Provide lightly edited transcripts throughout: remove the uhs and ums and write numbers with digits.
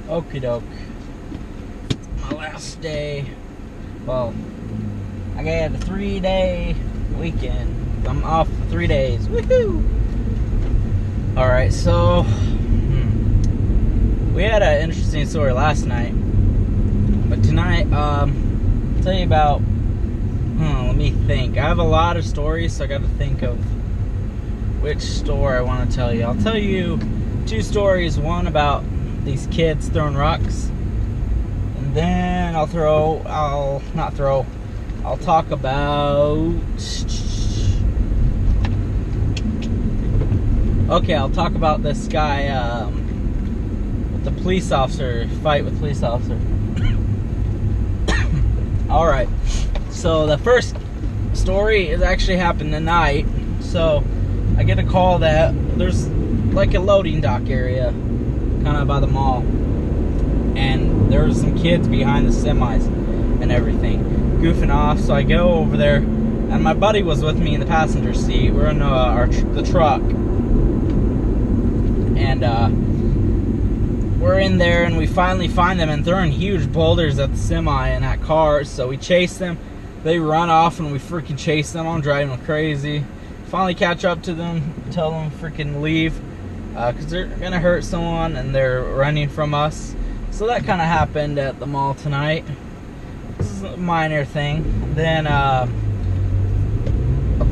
Okie doke. My last day. Well, I got a 3-day weekend. I'm off for 3 days. Woohoo! Alright, so we had an interesting story last night. But tonight, I'll tell you about, let me think. I have a lot of stories, so I gotta think of which story I want to tell you. I'll tell you 2 stories. One about these kids throwing rocks. And then I'll talk about... Okay, I'll talk about this guy, the police officer, fight with police officer. Alright, so the first story is actually happened tonight. So, I get a call that there's like a loading dock area, kind of by the mall. And there's some kids behind the semis and everything, goofing off. So I go over there, and my buddy was with me in the passenger seat. We're in the truck. And we're in there, and we finally find them, and throwing huge boulders at the semi and at cars. So we chase them. They run off, and we freaking chase them. I'm driving them crazy. Finally catch up to them, tell them freaking leave, because they're gonna hurt someone, and they're running from us. So that kind of happened at the mall tonight. This is a minor thing. Then I'll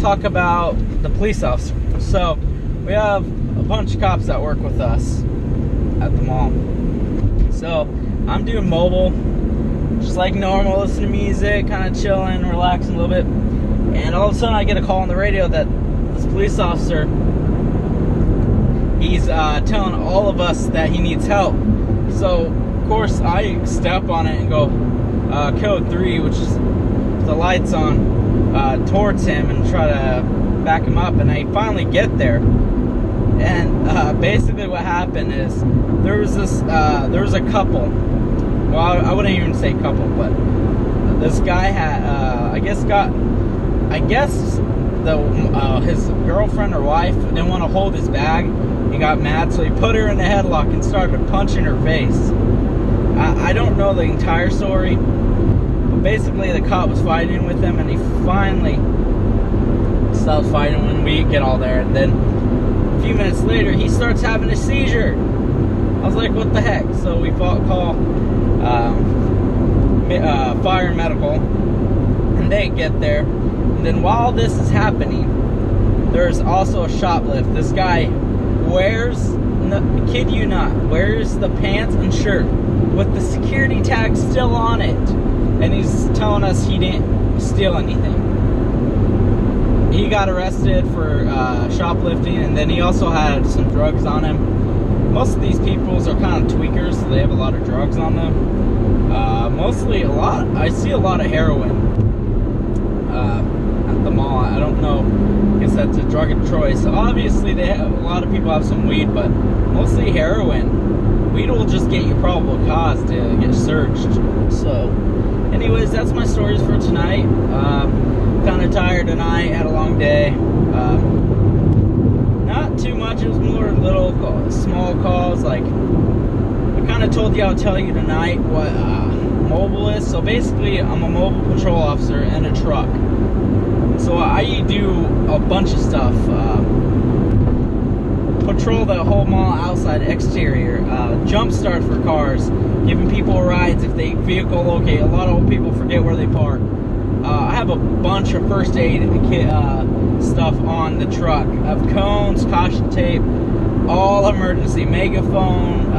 talk about the police officer. So we have a bunch of cops that work with us at the mall. So I'm doing mobile, just like normal, listening to music, kind of chilling, relaxing a little bit. And all of a sudden I get a call on the radio that this police officer, he's telling all of us that he needs help. So of course I step on it and go code 3, which is the lights on, towards him and try to back him up. And I finally get there. And basically what happened is there was a couple. Well, I wouldn't even say couple, but this guy had his girlfriend or wife didn't want to hold his bag. He got mad, so he put her in a headlock and started punching her face. I don't know the entire story, but basically the cop was fighting with him, and he finally stopped fighting when we get all there. And then a few minutes later, he starts having a seizure. I was like, what the heck? So we call fire and medical, and they get there. And then while this is happening, there's also a shoplift. This guy kid you not, wears the pants and shirt with the security tag still on it. And he's telling us he didn't steal anything. He got arrested for shoplifting, and then he also had some drugs on him. Most of these people are kind of tweakers, so they have a lot of drugs on them. I see a lot of heroin at the mall. I don't know, I guess that's a drug of choice. Obviously, a lot of people have some weed, but mostly heroin. Weed will just get you probable cause to get searched. So, anyways, that's my stories for tonight. Kind of tired tonight, had a long day. Not too much, it was more little small calls. Like I kind of told you, I'll tell you tonight what mobile is. So basically I'm a mobile patrol officer in a truck. So I do a bunch of stuff. Patrol the whole mall outside, exterior, jump start for cars, giving people rides if they vehicle locate. A lot of old people forget where they park. I have a bunch of first aid stuff on the truck. I have cones, caution tape, all emergency, megaphone,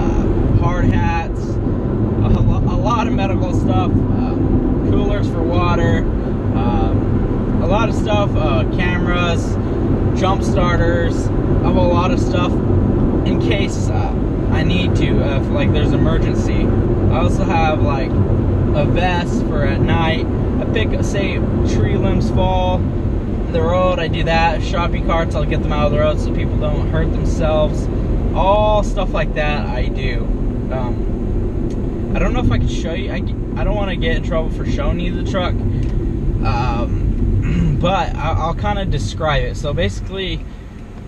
hard hats, a lot of medical stuff, coolers for water, a lot of stuff, cameras, jump starters. I have a lot of stuff in case I need to, if like there's emergency. I also have like a vest for at night. Say tree limbs fall in the road, I do that. Shopping carts, I'll get them out of the road so people don't hurt themselves. All stuff like that I do. I don't know if I can show you. I don't want to get in trouble for showing you the truck, but I'll kind of describe it. So basically,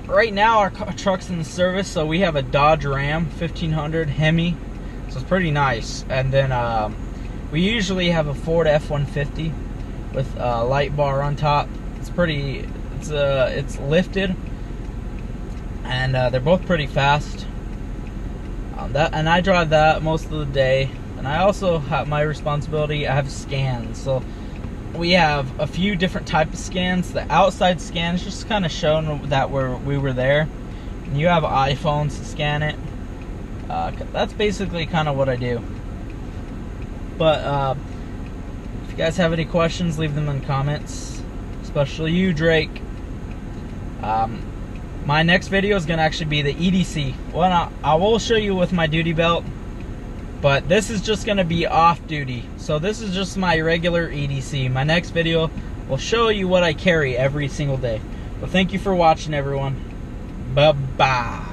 right now our truck's in the service. So we have a Dodge Ram 1500 Hemi so it's pretty nice. And then we usually have a Ford F-150 with a light bar on top. It's pretty, it's lifted, and they're both pretty fast. And I drive that most of the day. And I also have my responsibility, I have scans. So we have a few different types of scans. The outside scan is just kind of showing that we were there. And you have iPhones to scan it. That's basically kind of what I do. But if you guys have any questions, leave them in comments. Especially you, Drake. My next video is going to actually be the EDC. Well, I will show you with my duty belt. But this is just going to be off duty. So this is just my regular EDC. My next video will show you what I carry every single day. Well, thank you for watching, everyone. Bye-bye.